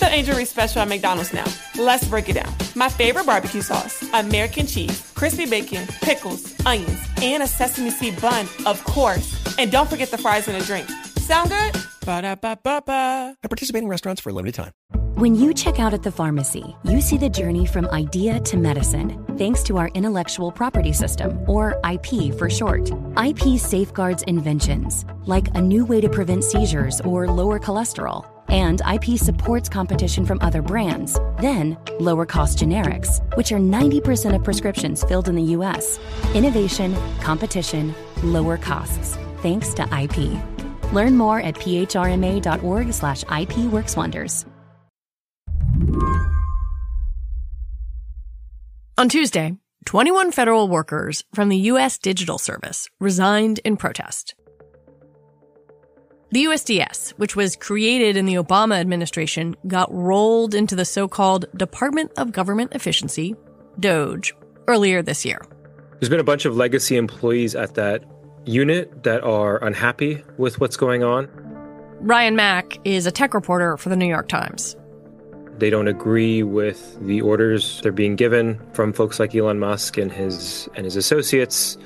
the Angel Reese special at McDonald's now. Let's break it down. My favorite barbecue sauce, American cheese, crispy bacon, pickles, onions, and a sesame seed bun, of course. And don't forget the fries and a drink. Sound good? Ba-da-ba-ba-ba. At participating restaurants for a limited time. When you check out at the pharmacy, you see the journey from idea to medicine, thanks to our intellectual property system, or IP for short. IP safeguards inventions, like a new way to prevent seizures or lower cholesterol. And IP supports competition from other brands, then lower cost generics, which are 90% of prescriptions filled in the US. Innovation, competition, lower costs, thanks to IP. Learn more at phrma.org/IPWorksWonders. On Tuesday, 21 federal workers from the U.S. Digital Service resigned in protest. The USDS, which was created in the Obama administration, got rolled into the so-called Department of Government Efficiency, DOGE, earlier this year. There's been a bunch of legacy employees at that unit that are unhappy with what's going on. Ryan Mack is a tech reporter for the New York Times. They don't agree with the orders they're being given from folks like Elon Musk and his associates,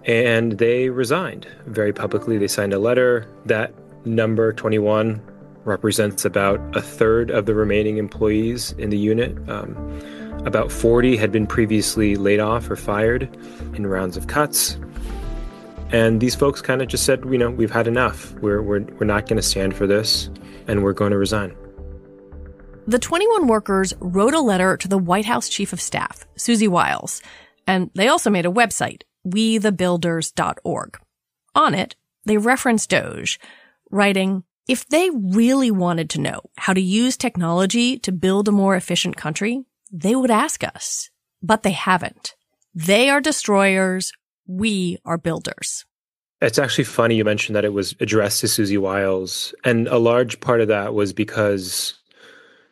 and they resigned very publicly. They signed a letter. That number 21 represents about a third of the remaining employees in the unit. About 40 had been previously laid off or fired in rounds of cuts. And these folks kind of just said, we've had enough. We're not going to stand for this, and we're going to resign. The 21 workers wrote a letter to the White House Chief of Staff, Susie Wiles, and they also made a website, wethebuilders.org. On it, they referenced DOGE, writing, if they really wanted to know how to use technology to build a more efficient country, they would ask us. But they haven't. They are destroyers. We are builders. It's actually funny you mentioned that it was addressed to Susie Wiles, and a large part of that was because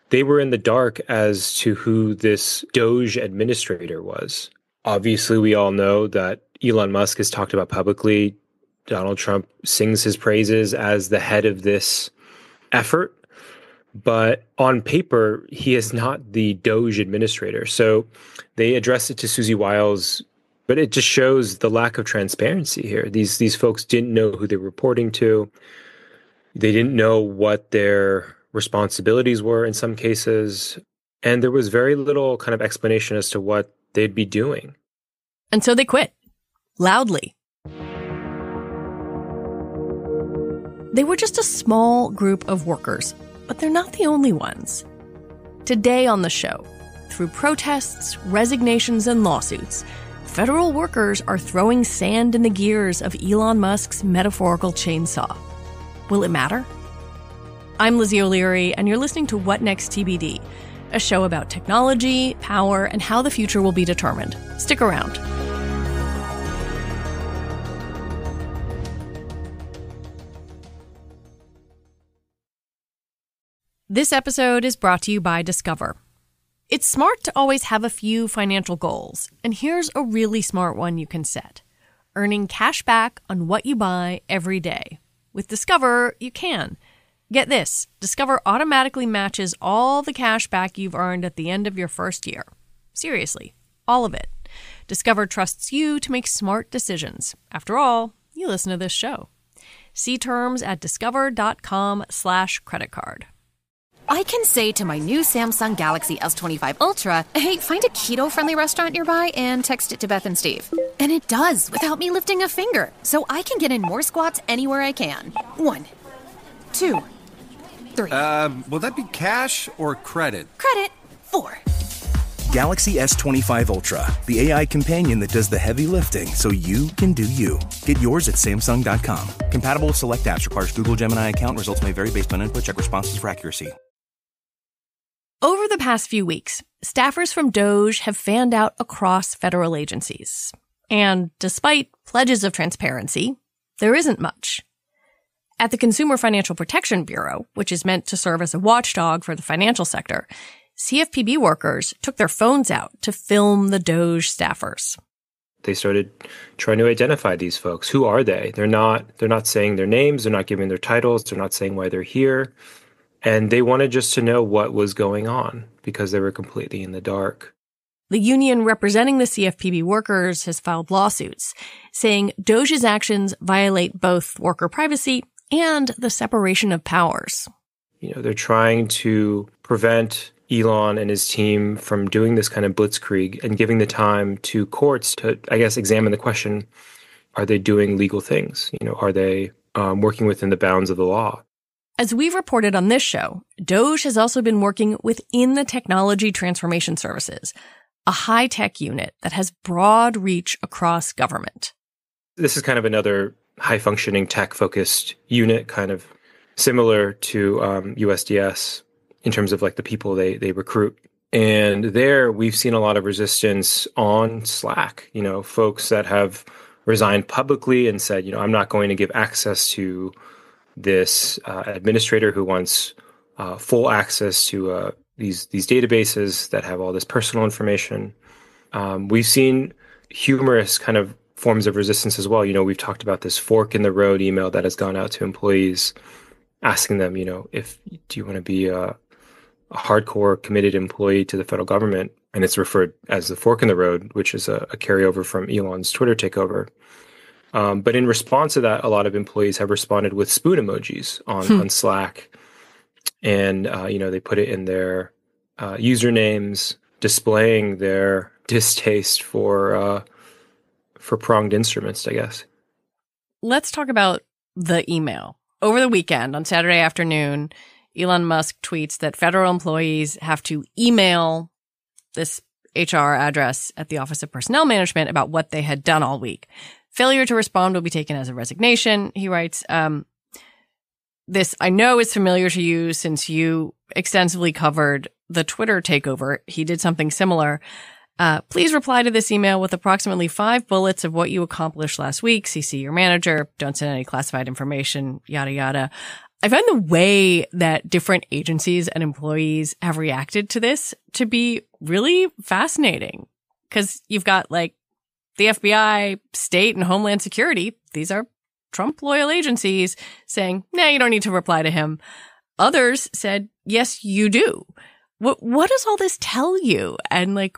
they were in the dark as to who this DOGE administrator was. Obviously, we all know that Elon Musk has talked about publicly. Donald Trump sings his praises as the head of this effort. But on paper, he is not the DOGE administrator. So they addressed it to Susie Wiles, but it just shows the lack of transparency here. These folks didn't know who they were reporting to. They didn't know what their responsibilities were in some cases. And there was very little kind of explanation as to what they'd be doing. And so they quit. Loudly. They were just a small group of workers, but they're not the only ones. Today on the show, through protests, resignations, and lawsuits, federal workers are throwing sand in the gears of Elon Musk's metaphorical chainsaw. Will it matter? I'm Lizzie O'Leary, and you're listening to What Next TBD, a show about technology, power, and how the future will be determined. Stick around. This episode is brought to you by Discover. It's smart to always have a few financial goals, and here's a really smart one you can set. Earning cash back on what you buy every day. With Discover, you can. Get this, Discover automatically matches all the cash back you've earned at the end of your first year. Seriously, all of it. Discover trusts you to make smart decisions. After all, you listen to this show. See terms at discover.com/creditcard. I can say to my new Samsung Galaxy S25 Ultra, hey, find a keto-friendly restaurant nearby and text it to Beth and Steve. And it does, without me lifting a finger. So I can get in more squats anywhere I can. 1, 2, 3. Will that be cash or credit? Credit. 4. Galaxy S25 Ultra, the AI companion that does the heavy lifting so you can do you. Get yours at Samsung.com. Compatible with select apps. Requires Google Gemini account. Results may vary based on input. Check responses for accuracy. Over the past few weeks, staffers from DOGE have fanned out across federal agencies. And despite pledges of transparency, there isn't much. At the Consumer Financial Protection Bureau, which is meant to serve as a watchdog for the financial sector, CFPB workers took their phones out to film the DOGE staffers. They started trying to identify these folks. Who are they? They're not saying their names. They're not giving their titles. They're not saying why they're here. And they wanted just to know what was going on because they were completely in the dark. The union representing the CFPB workers has filed lawsuits, saying DOGE's actions violate both worker privacy and the separation of powers. They're trying to prevent Elon and his team from doing this kind of blitzkrieg and giving the time to courts to, I guess, examine the question, are they doing legal things? Are they working within the bounds of the law? As we've reported on this show, DOGE has also been working within the Technology Transformation Services, a high-tech unit that has broad reach across government. This is kind of another high-functioning tech-focused unit, kind of similar to USDS in terms of like the people they recruit. And there we've seen a lot of resistance on Slack, folks that have resigned publicly and said, I'm not going to give access to this administrator who wants full access to these databases that have all this personal information. We've seen humorous kind of forms of resistance as well. We've talked about this fork in the road email that has gone out to employees asking them, do you want to be a hardcore committed employee to the federal government? And it's referred as the fork in the road, which is a carryover from Elon's Twitter takeover. But in response to that, a lot of employees have responded with spoon emojis on Slack. And, they put it in their usernames, displaying their distaste for pronged instruments, I guess. Let's talk about the email. Over the weekend, on Saturday afternoon, Elon Musk tweets that federal employees have to email this HR address at the Office of Personnel Management about what they had done all week. Failure to respond will be taken as a resignation, he writes. This, I know, is familiar to you since you extensively covered the Twitter takeover. He did something similar. Please reply to this email with approximately 5 bullets of what you accomplished last week. CC your manager. Don't send any classified information, yada, yada. I find the way that different agencies and employees have reacted to this to be really fascinating. Because you've got like the FBI, state, and Homeland Security. These are Trump-loyal agencies saying, nah, you don't need to reply to him. Others said, yes, you do. What does all this tell you? And like,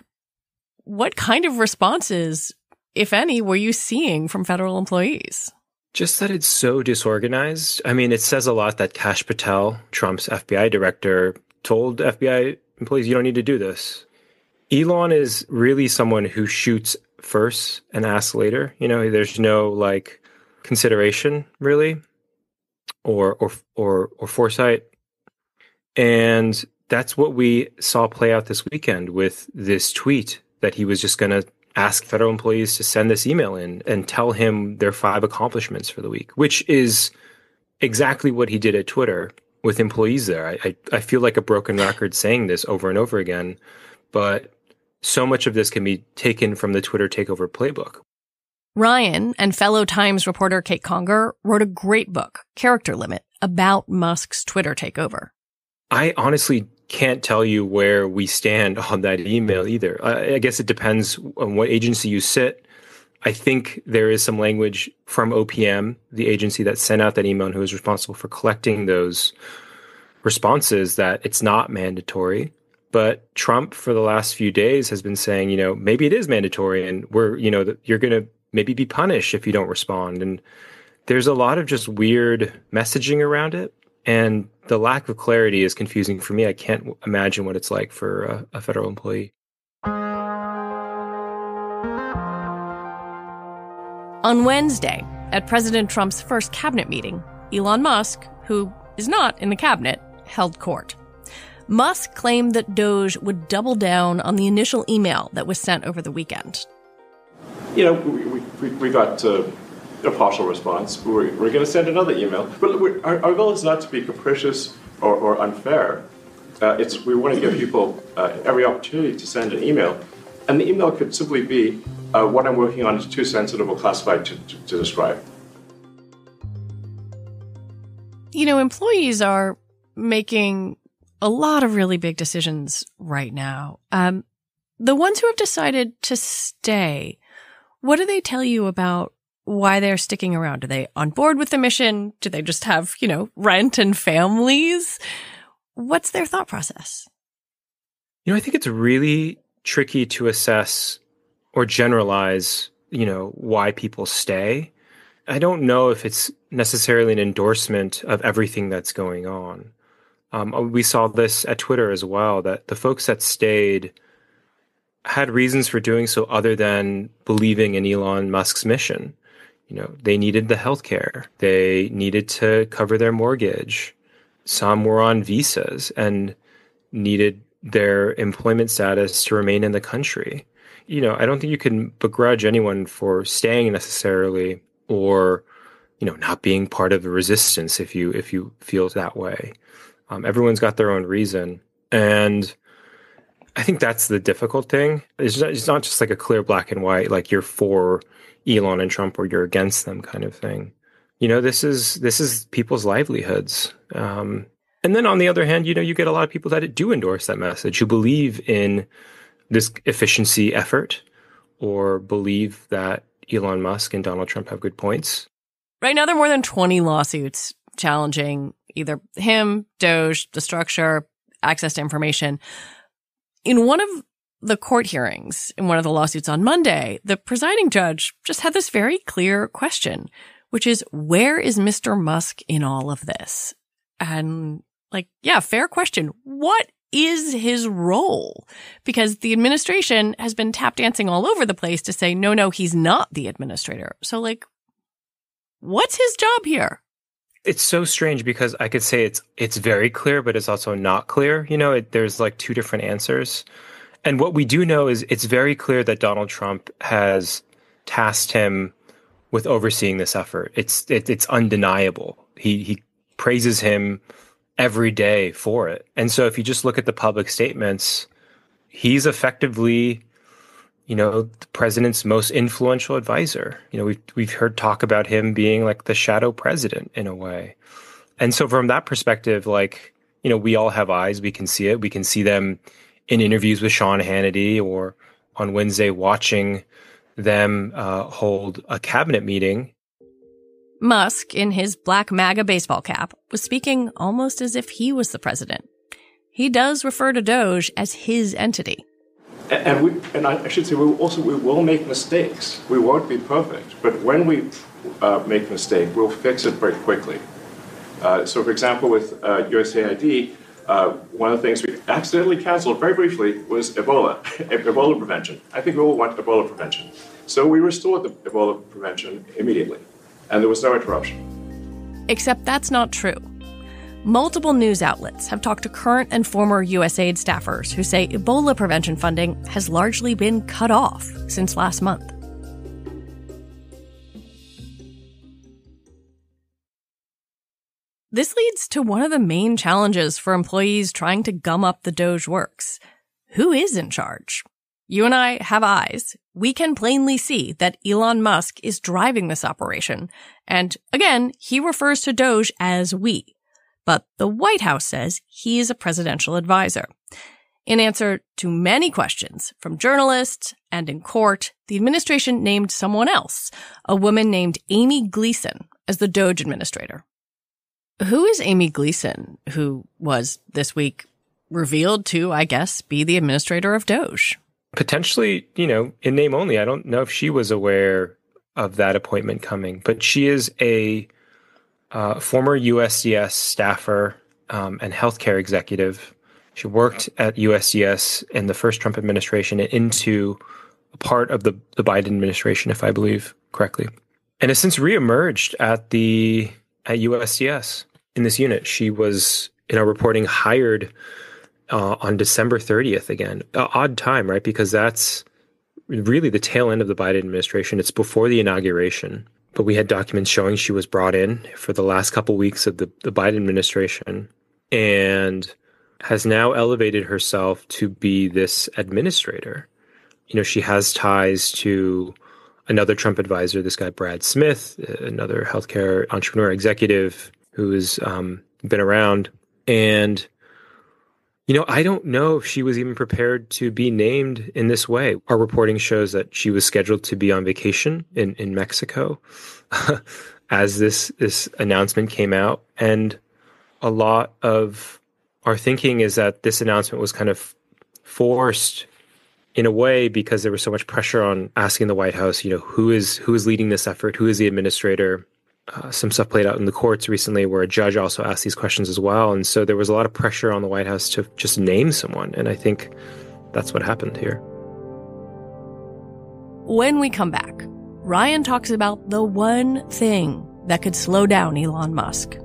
what kind of responses, if any, were you seeing from federal employees? Just that it's so disorganized. I mean, it says a lot that Kash Patel, Trump's FBI director, told FBI employees, you don't need to do this. Elon is really someone who shoots first and asks later. There's no like consideration really, or foresight. And that's what we saw play out this weekend with this tweet that he was just going to ask federal employees to send this email in and tell him their 5 accomplishments for the week, which is exactly what he did at Twitter with employees there. I feel like a broken record saying this over and over again, but so much of this can be taken from the Twitter takeover playbook. Ryan and fellow Times reporter Kate Conger wrote a great book, Character Limit, about Musk's Twitter takeover. I honestly can't tell you where we stand on that email either. I guess it depends on what agency you sit. I think there is some language from OPM, the agency that sent out that email and who is responsible for collecting those responses, that it's not mandatory. But Trump, for the last few days, has been saying, maybe it is mandatory and you're going to maybe be punished if you don't respond. And there's a lot of just weird messaging around it. And the lack of clarity is confusing for me. I can't imagine what it's like for a federal employee. On Wednesday, at President Trump's first cabinet meeting, Elon Musk, who is not in the cabinet, held court. Musk claimed that DOGE would double down on the initial email that was sent over the weekend. We got a partial response. We're going to send another email. But our goal is not to be capricious or unfair. We want to give people every opportunity to send an email. And the email could simply be, what I'm working on is too sensitive or classified to describe. Employees are making a lot of really big decisions right now. The ones who have decided to stay, what do they tell you about why they're sticking around? Are they on board with the mission? Do they just have, rent and families? What's their thought process? I think it's really tricky to assess or generalize, why people stay. I don't know if it's necessarily an endorsement of everything that's going on. We saw this at Twitter as well, that the folks that stayed had reasons for doing so other than believing in Elon Musk's mission. They needed the healthcare. They needed to cover their mortgage. Some were on visas and needed their employment status to remain in the country. I don't think you can begrudge anyone for staying necessarily, or, not being part of the resistance if you feel that way. Everyone's got their own reason. And I think that's the difficult thing. It's not just like a clear black and white, like you're for Elon and Trump or you're against them kind of thing. This is people's livelihoods. And then on the other hand, you get a lot of people that do endorse that message, who believe in this efficiency effort or believe that Elon Musk and Donald Trump have good points. Right now, there are more than 20 lawsuits challenging either him, DOGE, the structure, access to information. In one of the court hearings, in one of the lawsuits on Monday, the presiding judge just had this very clear question, which is, where is Mr. Musk in all of this? And fair question. What is his role? Because the administration has been tap dancing all over the place to say, no, he's not the administrator. So what's his job here? It's so strange because I could say it's very clear, but it's also not clear. There's two different answers. And what we do know is it's very clear that Donald Trump has tasked him with overseeing this effort. It's undeniable. He praises him every day for it. And so if you just look at the public statements, he's effectively, the president's most influential advisor. We've heard talk about him being like the shadow president in a way. And so from that perspective, we all have eyes. We can see it. We can see them in interviews with Sean Hannity, or on Wednesday watching them hold a cabinet meeting. Musk, in his black MAGA baseball cap, was speaking almost as if he was the president. He does refer to DOGE as his entity. And I should say, we will make mistakes. We won't be perfect. But when we make a mistake, we'll fix it very quickly. So, for example, with USAID, one of the things we accidentally canceled very briefly was Ebola prevention. I think we all want Ebola prevention. So we restored the Ebola prevention immediately, and there was no interruption. Except that's not true. Multiple news outlets have talked to current and former USAID staffers who say Ebola prevention funding has largely been cut off since last month. This leads to one of the main challenges for employees trying to gum up the DOGE works. Who is in charge? You and I have eyes. We can plainly see that Elon Musk is driving this operation. And again, he refers to DOGE as we. But the White House says he is a presidential advisor. In answer to many questions from journalists and in court, the administration named someone else, a woman named Amy Gleason, as the DOGE administrator. Who is Amy Gleason, who was this week revealed to, I guess, be the administrator of DOGE? Potentially, in name only. I don't know if she was aware of that appointment coming, but she is a former USDS staffer and healthcare executive. She worked at USDS in the first Trump administration and into a part of the Biden administration, if I believe correctly, and has since reemerged at USDS in this unit. She was, reporting hired on December 30th again. Odd time, right? Because that's really the tail end of the Biden administration. It's before the inauguration. But we had documents showing she was brought in for the last couple weeks of the Biden administration and has now elevated herself to be this administrator. She has ties to another Trump advisor, this guy, Brad Smith, another healthcare entrepreneur executive who has been around. And, I don't know if she was even prepared to be named in this way. Our reporting shows that she was scheduled to be on vacation in Mexico as this announcement came out. And a lot of our thinking is that this announcement was kind of forced in a way because there was so much pressure on asking the White House, who is leading this effort? Who is the administrator? Some stuff played out in the courts recently where a judge also asked these questions as well. And so there was a lot of pressure on the White House to just name someone. And I think that's what happened here. When we come back, Ryan talks about the one thing that could slow down Elon Musk.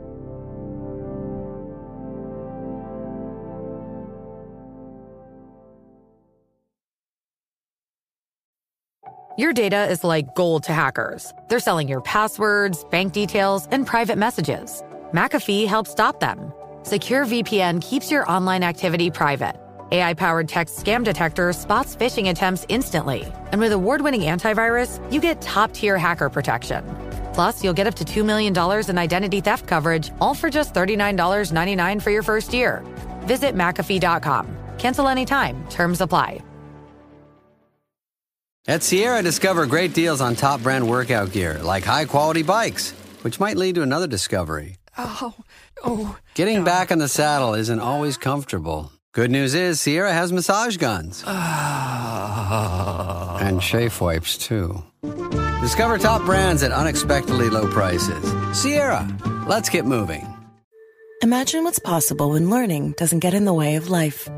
Your data is like gold to hackers. They're selling your passwords, bank details, and private messages. McAfee helps stop them. Secure VPN keeps your online activity private. AI-powered text scam detector spots phishing attempts instantly. And with award-winning antivirus, you get top-tier hacker protection. Plus, you'll get up to $2 million in identity theft coverage, all for just $39.99 for your first year. Visit McAfee.com. Cancel anytime. Terms apply. At Sierra, discover great deals on top brand workout gear, like high-quality bikes, which might lead to another discovery. Getting back on the saddle isn't always comfortable. Good news is Sierra has massage guns. And chafe wipes, too. Discover top brands at unexpectedly low prices. Sierra, let's get moving. Imagine what's possible when learning doesn't get in the way of life.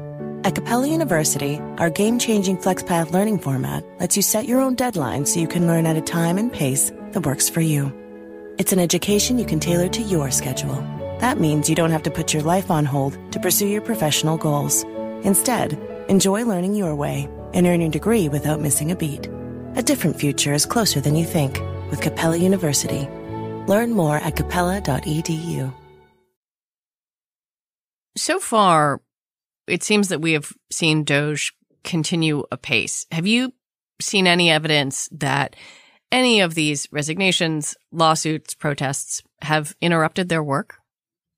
At Capella University, our game-changing FlexPath learning format lets you set your own deadlines so you can learn at a time and pace that works for you. It's an education you can tailor to your schedule. That means you don't have to put your life on hold to pursue your professional goals. Instead, enjoy learning your way and earn your degree without missing a beat. A different future is closer than you think with Capella University. Learn more at capella.edu. So far, it seems that we have seen DOGE continue apace. Have you seen any evidence that any of these resignations, lawsuits, protests have interrupted their work?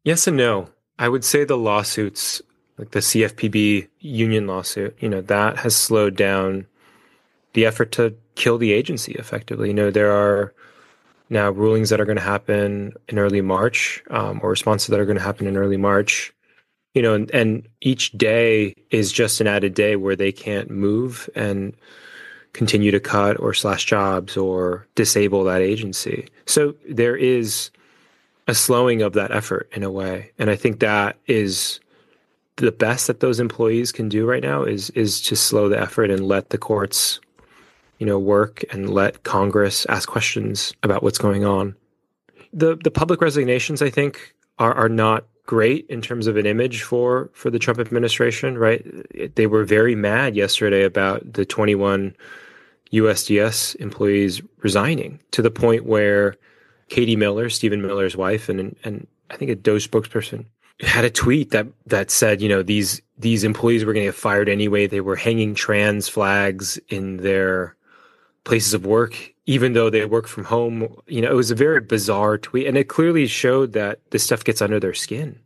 Yes and no. I would say the lawsuits, like the CFPB union lawsuit, that has slowed down the effort to kill the agency effectively. There are now rulings that are going to happen in early March, or responses that are going to happen in early March. And each day is just an added day where they can't move and continue to cut or slash jobs or disable that agency. So there is a slowing of that effort in a way. And I think that is the best that those employees can do right now is to slow the effort and let the courts, work and let Congress ask questions about what's going on. The public resignations, I think, are not great in terms of an image for the Trump administration, right? They were very mad yesterday about the 21 USDS employees resigning to the point where Katie Miller, Stephen Miller's wife, and I think a DOGE spokesperson, had a tweet that said, these employees were going to get fired anyway. They were hanging trans flags in their places of work, even though they work from home. It was a very bizarre tweet, and it clearly showed that this stuff gets under their skin.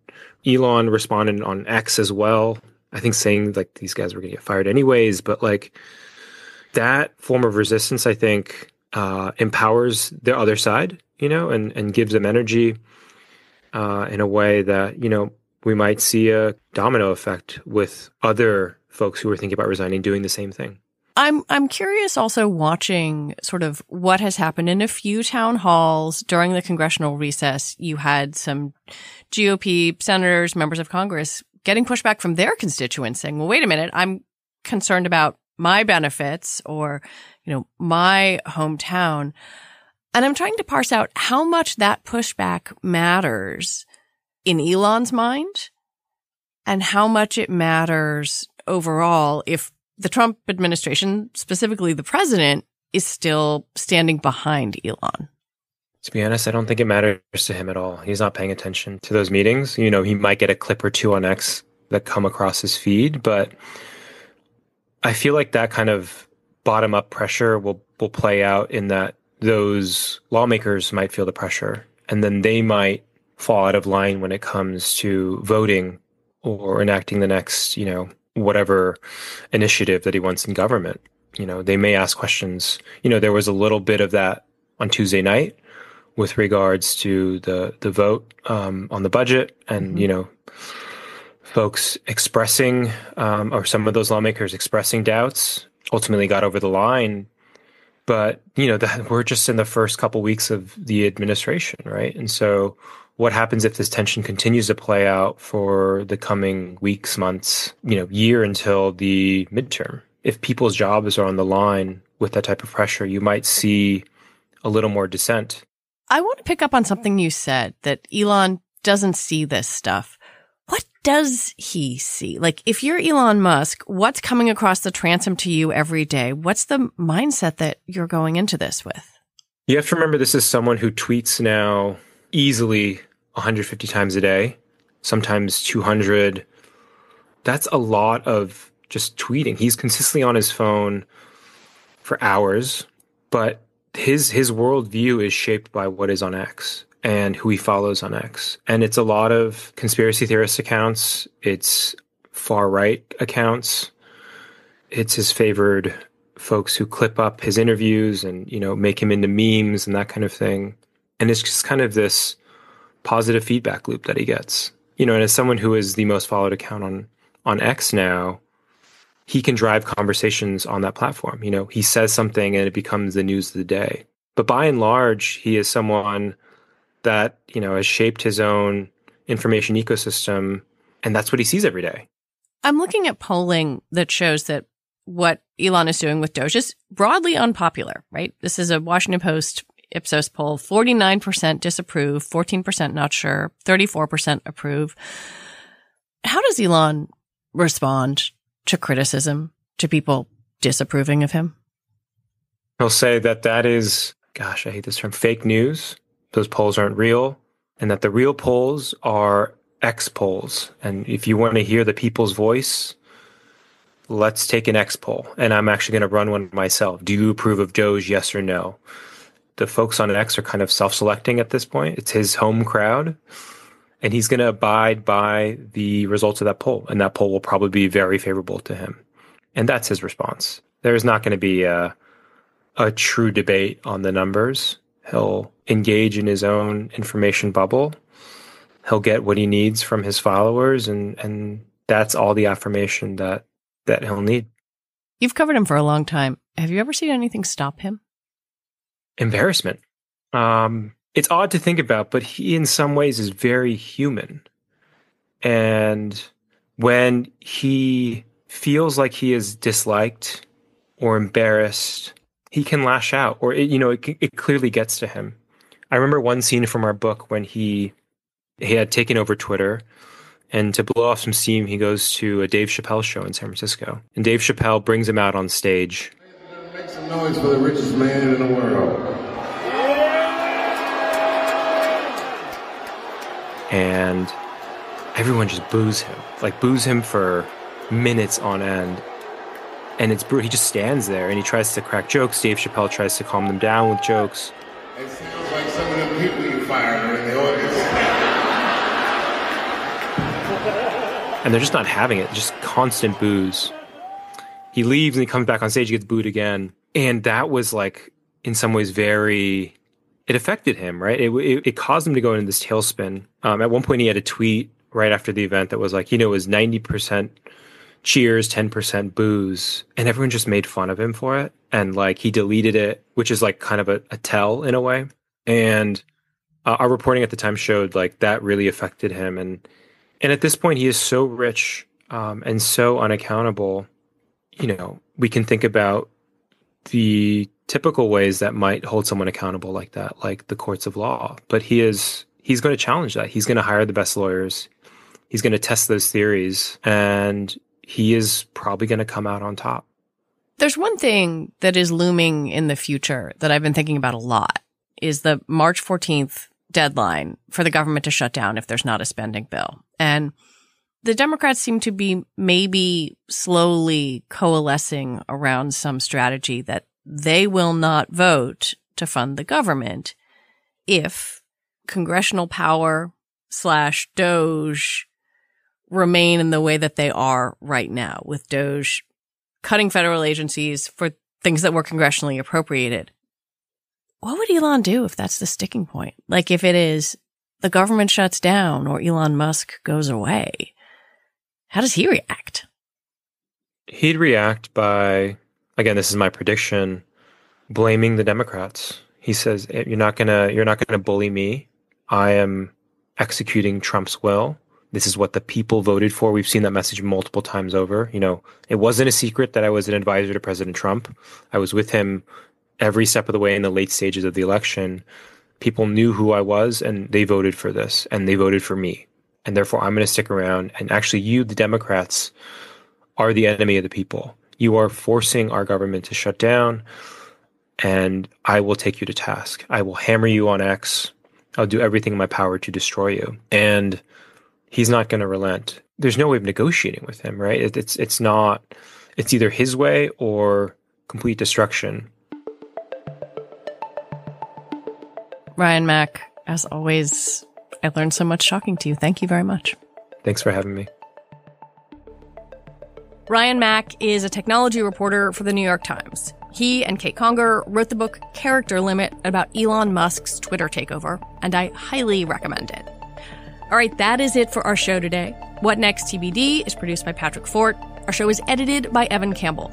Elon responded on X as well, I think saying like these guys were going to get fired anyways, but like that form of resistance, I think, empowers the other side, and gives them energy in a way that, we might see a domino effect with other folks who are thinking about resigning doing the same thing. I'm curious also watching sort of what has happened in a few town halls during the congressional recess. You had some GOP senators, members of Congress getting pushback from their constituents saying, well, wait a minute, I'm concerned about my benefits or, my hometown. And I'm trying to parse out how much that pushback matters in Elon's mind and how much it matters overall if the Trump administration, specifically the president, is still standing behind Elon. To be honest, I don't think it matters to him at all. He's not paying attention to those meetings. He might get a clip or two on X that come across his feed, but I feel like that kind of bottom-up pressure will play out in that those lawmakers might feel the pressure, and then they might fall out of line when it comes to voting or enacting the next, whatever initiative that he wants in government. They may ask questions. There was a little bit of that on Tuesday night with regards to the vote on the budget and, folks expressing, or some of those lawmakers expressing doubts, ultimately got over the line. But, we're just in the first couple weeks of the administration, right? And so what happens if this tension continues to play out for the coming weeks, months, year until the midterm? If people's jobs are on the line with that type of pressure, you might see a little more dissent. I want to pick up on something you said, that Elon doesn't see this stuff. What does he see? Like, if you're Elon Musk, what's coming across the transom to you every day? What's the mindset that you're going into this with? You have to remember, this is someone who tweets now easily 150 times a day, sometimes 200. That's a lot of just tweeting. He's consistently on his phone for hours, but his worldview is shaped by what is on X and who he follows on X. And it's a lot of conspiracy theorist accounts. It's far-right accounts. It's his favored folks who clip up his interviews and, make him into memes and that kind of thing. And it's just kind of this positive feedback loop that he gets. And as someone who is the most followed account on X now, he can drive conversations on that platform. He says something and it becomes the news of the day. But by and large, he is someone that, has shaped his own information ecosystem, and that's what he sees every day. I'm looking at polling that shows that what Elon is doing with DOGE is broadly unpopular, right? This is a Washington Post Ipsos poll. 49% disapprove, 14% not sure, 34% approve. How does Elon respond to criticism, to people disapproving of him? He'll say that is, I hate this term, fake news. Those polls aren't real, and that the real polls are X polls. And if you want to hear the people's voice, let's take an X poll. And I'm actually going to run one myself. Do you approve of DOGE, yes or no? The folks on X are kind of self-selecting at this point. It's his home crowd, and he's going to abide by the results of that poll. And that poll will probably be very favorable to him. And that's his response. There's not going to be a true debate on the numbers. He'll engage in his own information bubble. He'll get what he needs from his followers, and that's all the affirmation that he'll need. You've covered him for a long time. Have you ever seen anything stop him? Embarrassment. It's odd to think about, but he in some ways is very human. And when he feels like he is disliked or embarrassed, he can lash out, or it clearly gets to him. I remember one scene from our book when he had taken over Twitter, and to blow off some steam, he goes to a Dave Chappelle show in San Francisco, and Dave Chappelle brings him out on stage. Make some noise for the richest man in the world. And everyone just boos him for minutes on end. And it's brutal. He just stands there and he tries to crack jokes. Dave Chappelle tries to calm them down with jokes. It sounds like some of them people you fired are in the audience. And they're just not having it. Just constant boos. He leaves and he comes back on stage, he gets booed again. And that was in some ways it affected him, right? It caused him to go into this tailspin. At one point he had a tweet right after the event that was it was 90% cheers, 10% boos, and everyone just made fun of him for it. And he deleted it, which is kind of a tell in a way. And our reporting at the time showed that really affected him. And at this point, he is so rich and so unaccountable. We can think about the typical ways that might hold someone accountable like that, like the courts of law. But he's going to challenge that. He's going to hire the best lawyers. He's going to test those theories, and he is probably going to come out on top. There's one thing that is looming in the future that I've been thinking about a lot, is the March 14th deadline for the government to shut down if there's not a spending bill. And the Democrats seem to be maybe slowly coalescing around some strategy that they will not vote to fund the government if congressional power / DOGE remain in the way that they are right now, with DOGE cutting federal agencies for things that were congressionally appropriated. What would Elon do if that's the sticking point? If it is the government shuts down or Elon Musk goes away, how does he react? He'd react by, again, this is my prediction, blaming the Democrats. He says, you're not gonna bully me. I am executing Trump's will. This is what the people voted for. We've seen that message multiple times over. It wasn't a secret that I was an advisor to President Trump. I was with him every step of the way in the late stages of the election. People knew who I was, and they voted for this, and they voted for me. And therefore, I'm going to stick around. And actually, you, the Democrats, are the enemy of the people. You are forcing our government to shut down, and I will take you to task. I will hammer you on X. I'll do everything in my power to destroy you. And he's not going to relent. There's no way of negotiating with him, right? It's either his way or complete destruction. Ryan Mack, as always, I learned so much talking to you. Thank you very much. Thanks for having me. Ryan Mack is a technology reporter for the New York Times. He and Kate Conger wrote the book Character Limit about Elon Musk's Twitter takeover, and I highly recommend it. All right, that is it for our show today. What Next TBD is produced by Patrick Fort. Our show is edited by Evan Campbell.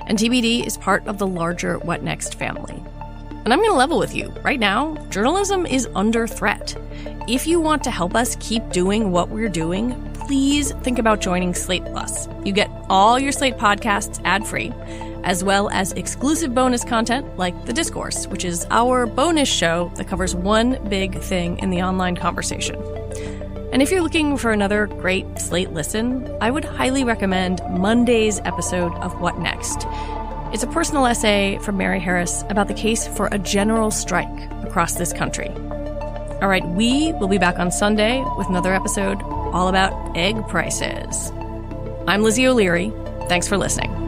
And TBD is part of the larger What Next family. And I'm going to level with you. Right now, journalism is under threat. If you want to help us keep doing what we're doing, please think about joining Slate Plus. You get all your Slate podcasts ad-free, as well as exclusive bonus content like The Discourse, which is our bonus show that covers one big thing in the online conversation. And if you're looking for another great Slate listen, I would highly recommend Monday's episode of What Next. It's a personal essay from Mary Harris about the case for a general strike across this country. All right, we will be back on Sunday with another episode all about egg prices. I'm Lizzie O'Leary. Thanks for listening.